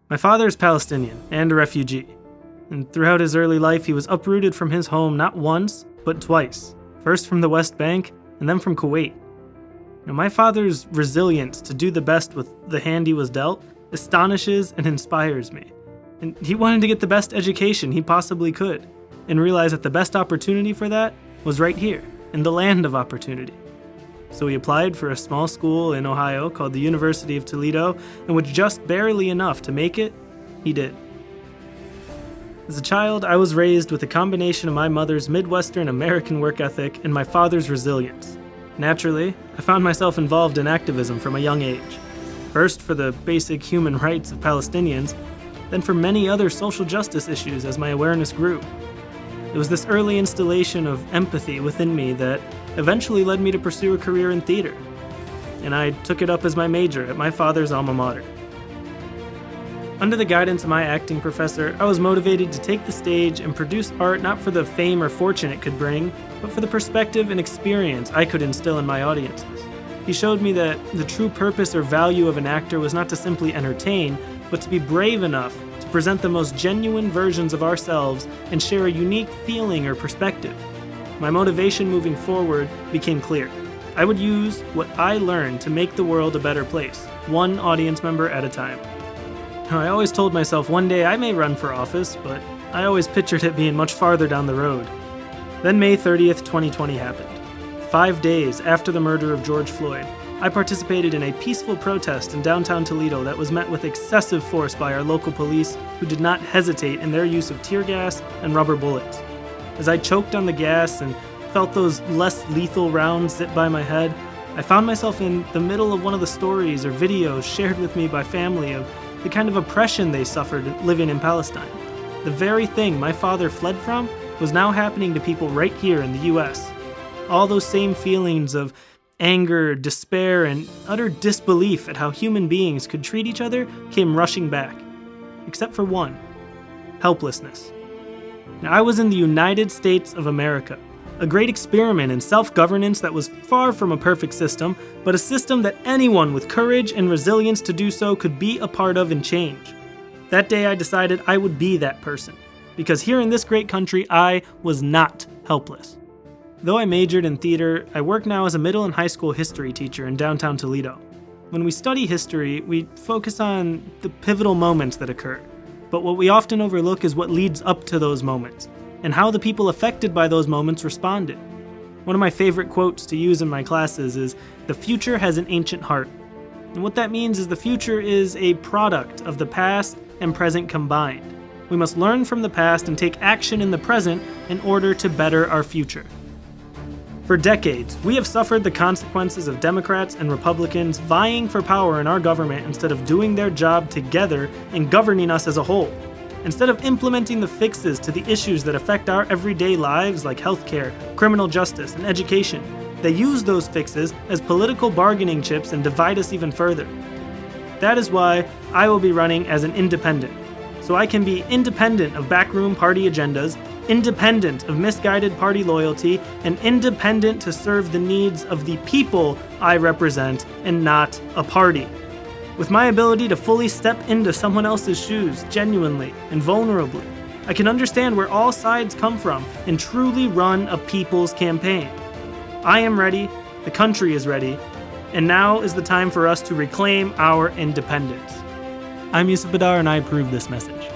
My father is Palestinian and a refugee, and throughout his early life he was uprooted from his home not once, but twice, first from the West Bank and then from Kuwait. My father's resilience to do the best with the hand he was dealt astonishes and inspires me. And he wanted to get the best education he possibly could, and realized that the best opportunity for that was right here, in the land of opportunity. So he applied for a small school in Ohio called the University of Toledo, and with just barely enough to make it, he did. As a child, I was raised with a combination of my mother's Midwestern American work ethic and my father's resilience. Naturally, I found myself involved in activism from a young age. First for the basic human rights of Palestinians, then for many other social justice issues as my awareness grew. It was this early installation of empathy within me that eventually led me to pursue a career in theater, and I took it up as my major at my father's alma mater. Under the guidance of my acting professor, I was motivated to take the stage and produce art not for the fame or fortune it could bring, but for the perspective and experience I could instill in my audiences. He showed me that the true purpose or value of an actor was not to simply entertain, but to be brave enough to present the most genuine versions of ourselves and share a unique feeling or perspective. My motivation moving forward became clear. I would use what I learned to make the world a better place, one audience member at a time. I always told myself one day I may run for office, but I always pictured it being much farther down the road. Then May 30th, 2020 happened. 5 days after the murder of George Floyd, I participated in a peaceful protest in downtown Toledo that was met with excessive force by our local police, who did not hesitate in their use of tear gas and rubber bullets. As I choked on the gas and felt those less lethal rounds zip by my head, I found myself in the middle of one of the stories or videos shared with me by family of the kind of oppression they suffered living in Palestine. The very thing my father fled from was now happening to people right here in the US. All those same feelings of anger, despair, and utter disbelief at how human beings could treat each other came rushing back. Except for one: helplessness. Now, I was in the United States of America, a great experiment in self-governance that was far from a perfect system, but a system that anyone with courage and resilience to do so could be a part of and change. That day I decided I would be that person, because here in this great country I was not helpless. Though I majored in theater, I work now as a middle and high school history teacher in downtown Toledo. When we study history, we focus on the pivotal moments that occur, but what we often overlook is what leads up to those moments, and how the people affected by those moments responded. One of my favorite quotes to use in my classes is, "The future has an ancient heart." And what that means is the future is a product of the past and present combined. We must learn from the past and take action in the present in order to better our future. For decades, we have suffered the consequences of Democrats and Republicans vying for power in our government instead of doing their job together and governing us as a whole. Instead of implementing the fixes to the issues that affect our everyday lives like healthcare, criminal justice, and education, they use those fixes as political bargaining chips and divide us even further. That is why I will be running as an independent, so I can be independent of backroom party agendas, independent of misguided party loyalty, and independent to serve the needs of the people I represent and not a party. With my ability to fully step into someone else's shoes genuinely and vulnerably, I can understand where all sides come from and truly run a people's campaign. I am ready, the country is ready, and now is the time for us to reclaim our independence. I'm Yusuf Badar and I approve this message.